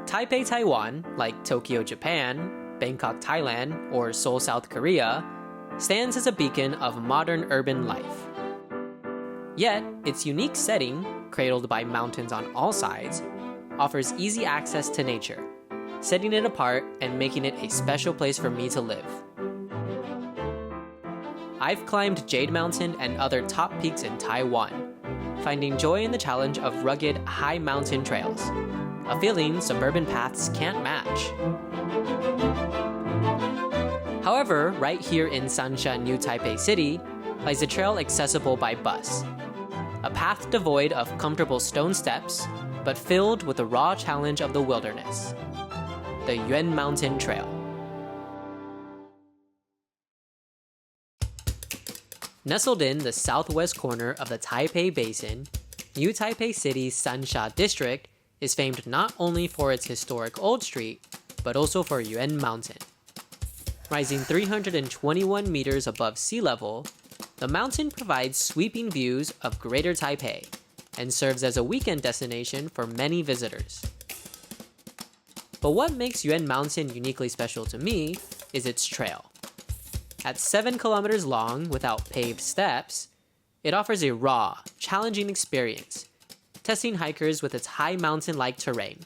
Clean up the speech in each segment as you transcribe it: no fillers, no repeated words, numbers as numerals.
Taipei, Taiwan, like Tokyo, Japan, Bangkok, Thailand, or Seoul, South Korea, stands as a beacon of modern urban life. Yet, its unique setting, cradled by mountains on all sides, offers easy access to nature, setting it apart and making it a special place for me to live. I've climbed Jade Mountain and other top peaks in Taiwan, finding joy in the challenge of rugged, high mountain trails, a feeling suburban paths can't match. However, right here in Sansha, New Taipei City, lies a trail accessible by bus. A path devoid of comfortable stone steps, but filled with the raw challenge of the wilderness. The Yuan Mountain Trail. Nestled in the southwest corner of the Taipei Basin, New Taipei City's Sansha district is famed not only for its historic Old Street, but also for Yuan Mountain. Rising 321 meters above sea level, the mountain provides sweeping views of Greater Taipei and serves as a weekend destination for many visitors. But what makes Yuan Mountain uniquely special to me is its trail. At 7 kilometers long without paved steps, it offers a raw, challenging experience, testing hikers with its high mountain-like terrain.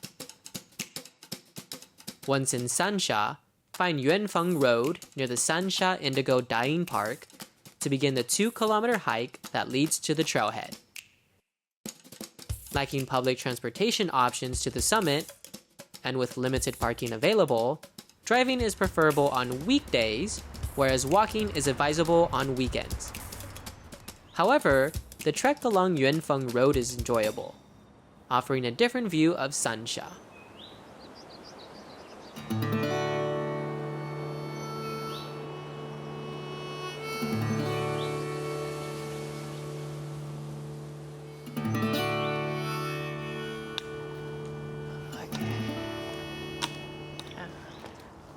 Once in Sansha, find Yuanfeng Road near the Sansha Indigo Dying Park to begin the 2-kilometer hike that leads to the trailhead. Lacking public transportation options to the summit, and with limited parking available, driving is preferable on weekdays, whereas walking is advisable on weekends. However, the trek along Yuanfeng Road is enjoyable, offering a different view of Sansha.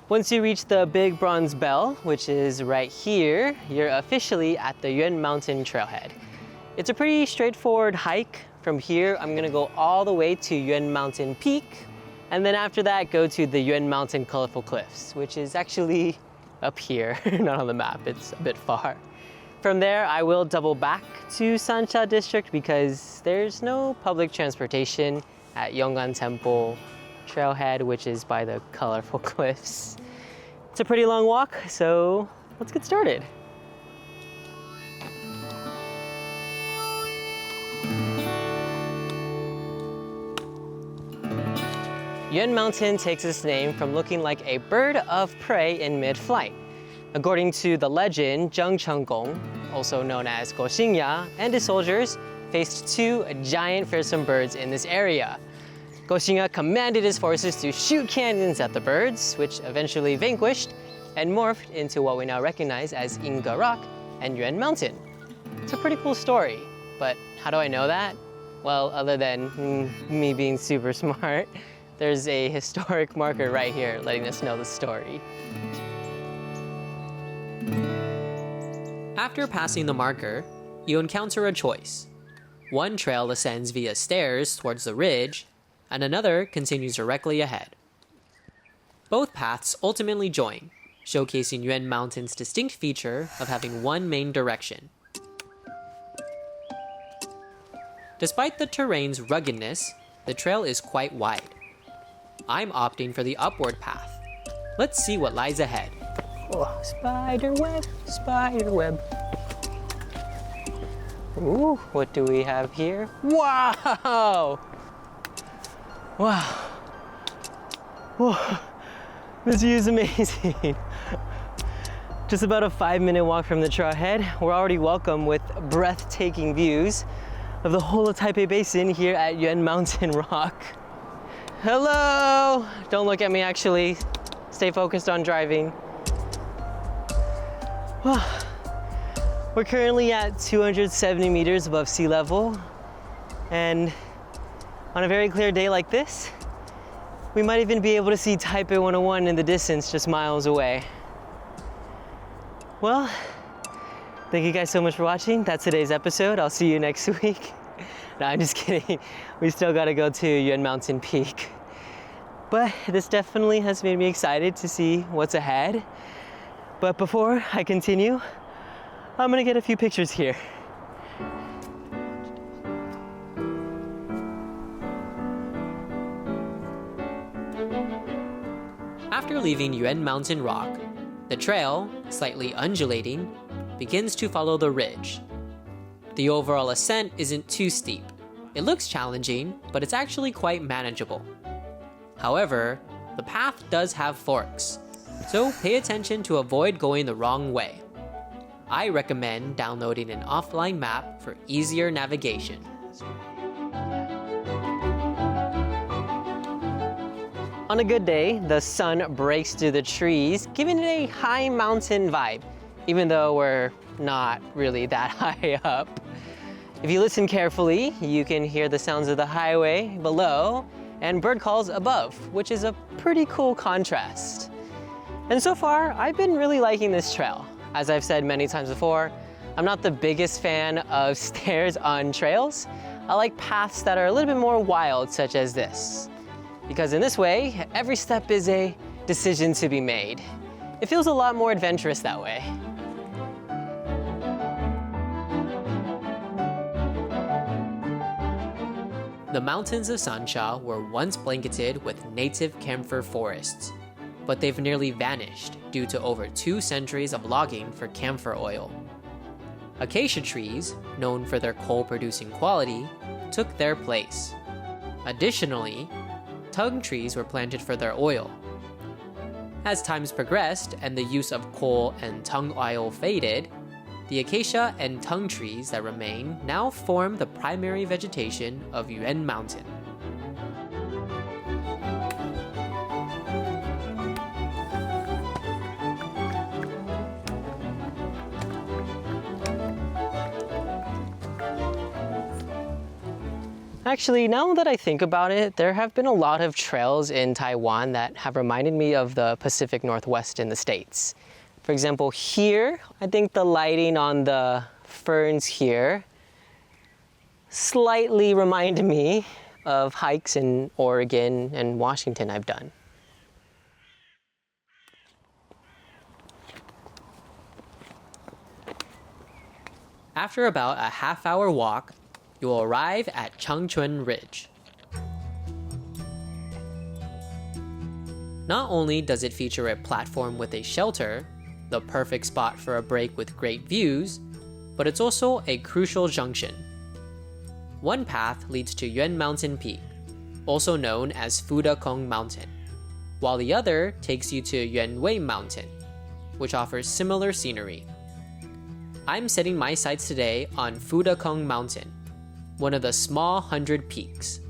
Once you reach the big bronze bell, which is right here, you're officially at the Yuan Mountain Trailhead. It's a pretty straightforward hike. From here, I'm gonna go all the way to Yuan Mountain Peak, and then after that, go to the Yuan Mountain Colorful Cliffs, which is actually up here, not on the map, it's a bit far. From there, I will double back to Sansha District because there's no public transportation at Yonggan Temple Trailhead, which is by the Colorful Cliffs. It's a pretty long walk, so let's get started. Yuan Mountain takes its name from looking like a bird of prey in mid-flight. According to the legend, Zheng Chenggong, also known as Guo Xingya, and his soldiers faced 2 giant fearsome birds in this area. Guo Xingya commanded his forces to shoot cannons at the birds, which eventually vanquished and morphed into what we now recognize as Inga Rock and Yuan Mountain. It's a pretty cool story, but how do I know that? Well, other than me being super smart, there's a historic marker right here letting us know the story. After passing the marker, you encounter a choice. One trail ascends via stairs towards the ridge, and another continues directly ahead. Both paths ultimately join, showcasing Yuan Mountain's distinct feature of having one main direction. Despite the terrain's ruggedness, the trail is quite wide. I'm opting for the upward path. Let's see what lies ahead. Oh, spider web, spider web. Ooh, what do we have here? Wow! Wow. Whoa. This view is amazing. Just about a 5-minute walk from the trailhead, we're already welcome with breathtaking views of the whole of Taipei Basin here at Yuan Mountain Rock. Hello! Don't look at me actually. Stay focused on driving. We're currently at 270 meters above sea level, and on a very clear day like this, we might even be able to see Taipei 101 in the distance just miles away. Well, thank you guys so much for watching. That's today's episode. I'll see you next week. No, I'm just kidding. We still gotta go to Yuan Mountain Peak. But this definitely has made me excited to see what's ahead. But before I continue, I'm gonna get a few pictures here. After leaving Yuan Mountain Rock, the trail, slightly undulating, begins to follow the ridge. The overall ascent isn't too steep. It looks challenging, but it's actually quite manageable. However, the path does have forks, so pay attention to avoid going the wrong way. I recommend downloading an offline map for easier navigation. On a good day, the sun breaks through the trees, giving it a high mountain vibe, even though we're not really that high up. If you listen carefully, you can hear the sounds of the highway below and bird calls above, which is a pretty cool contrast. And so far, I've been really liking this trail. As I've said many times before, I'm not the biggest fan of stairs on trails. I like paths that are a little bit more wild, such as this. Because in this way, every step is a decision to be made. It feels a lot more adventurous that way. The mountains of Sansha were once blanketed with native camphor forests, but they've nearly vanished due to over 2 centuries of logging for camphor oil. Acacia trees, known for their coal-producing quality, took their place. Additionally, tung trees were planted for their oil. As times progressed and the use of coal and tung oil faded, the acacia and tung trees that remain now form the primary vegetation of Yuan Mountain. Actually, now that I think about it, there have been a lot of trails in Taiwan that have reminded me of the Pacific Northwest in the States. For example, here, I think the lighting on the ferns here slightly reminded me of hikes in Oregon and Washington I've done. After about a half-hour walk, you will arrive at Changchun Ridge. Not only does it feature a platform with a shelter, the perfect spot for a break with great views, but it's also a crucial junction. One path leads to Yuan Mountain Peak, also known as Fudakong Mountain, while the other takes you to Yuanwei Mountain, which offers similar scenery. I'm setting my sights today on Fudakong Mountain, one of the small 100 peaks.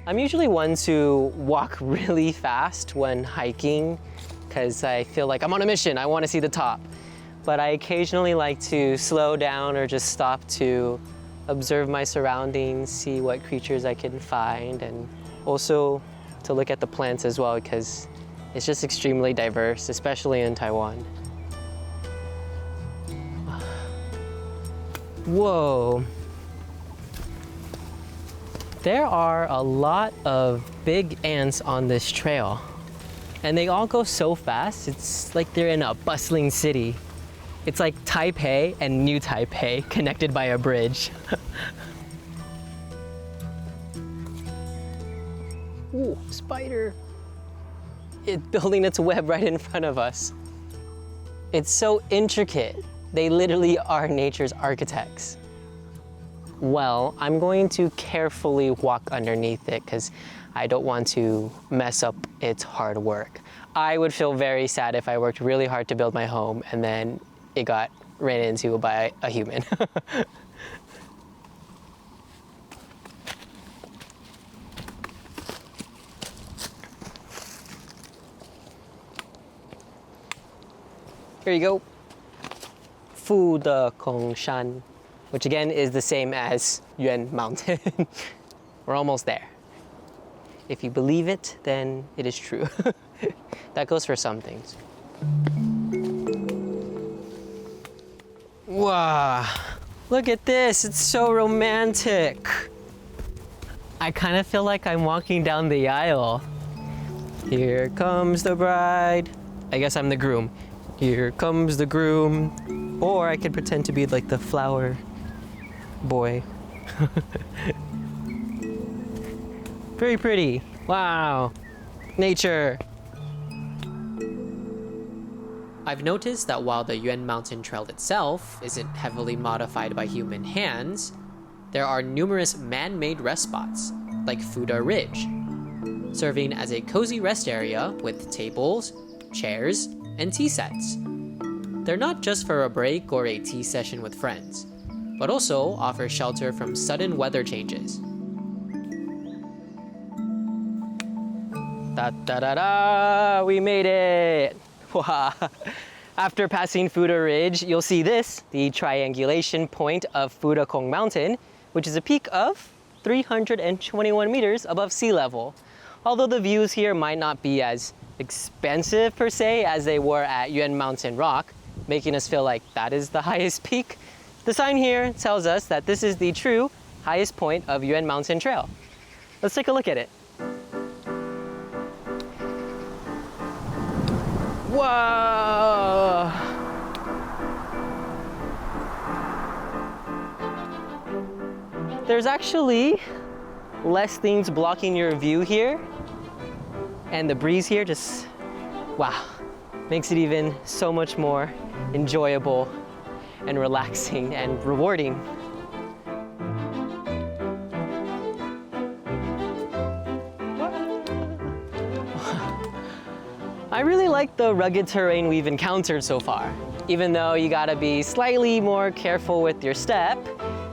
I'm usually one to walk really fast when hiking because I feel like I'm on a mission, I want to see the top. But I occasionally like to slow down or just stop to observe my surroundings, see what creatures I can find, and also to look at the plants as well because it's just extremely diverse, especially in Taiwan. Whoa. There are a lot of big ants on this trail, and they all go so fast, it's like they're in a bustling city. It's like Taipei and New Taipei connected by a bridge. Ooh, spider. It's building its web right in front of us. It's so intricate. They literally are nature's architects. Well, I'm going to carefully walk underneath it because I don't want to mess up its hard work. I would feel very sad if I worked really hard to build my home and then it got ran into by a human. Here you go. Fudakong Shan, which again is the same as Yuan Mountain. We're almost there. If you believe it, then it is true. That goes for some things. Wow, look at this, it's so romantic. I kind of feel like I'm walking down the aisle. Here comes the bride. I guess I'm the groom. Here comes the groom. Or I could pretend to be like the flower boy. Very pretty. Wow. Nature. I've noticed that while the Yuan Mountain Trail itself isn't heavily modified by human hands, there are numerous man-made rest spots, like Fuda Ridge, serving as a cozy rest area with tables, chairs, and tea sets. They're not just for a break or a tea session with friends, but also offer shelter from sudden weather changes. Da-da-da-da, we made it! Wow. After passing Fuda Ridge, you'll see this, the triangulation point of Fuda Kong Mountain, which is a peak of 321 meters above sea level. Although the views here might not be as expensive per se as they were at Yuan Mountain Rock, making us feel like that is the highest peak, the sign here tells us that this is the true highest point of Yuan Mountain Trail. Let's take a look at it. Whoa! There's actually less things blocking your view here, and the breeze here just, wow, makes it even so much more enjoyable and relaxing and rewarding. I really like the rugged terrain we've encountered so far. Even though you gotta be slightly more careful with your step,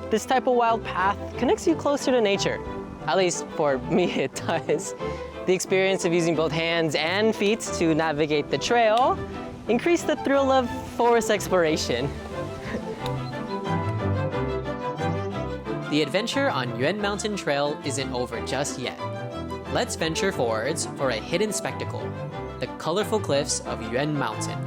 this type of wild path connects you closer to nature. At least for me it does. The experience of using both hands and feet to navigate the trail increased the thrill of forest exploration. The adventure on Yuan Mountain Trail isn't over just yet. Let's venture forwards for a hidden spectacle, the colorful cliffs of Yuan Mountain.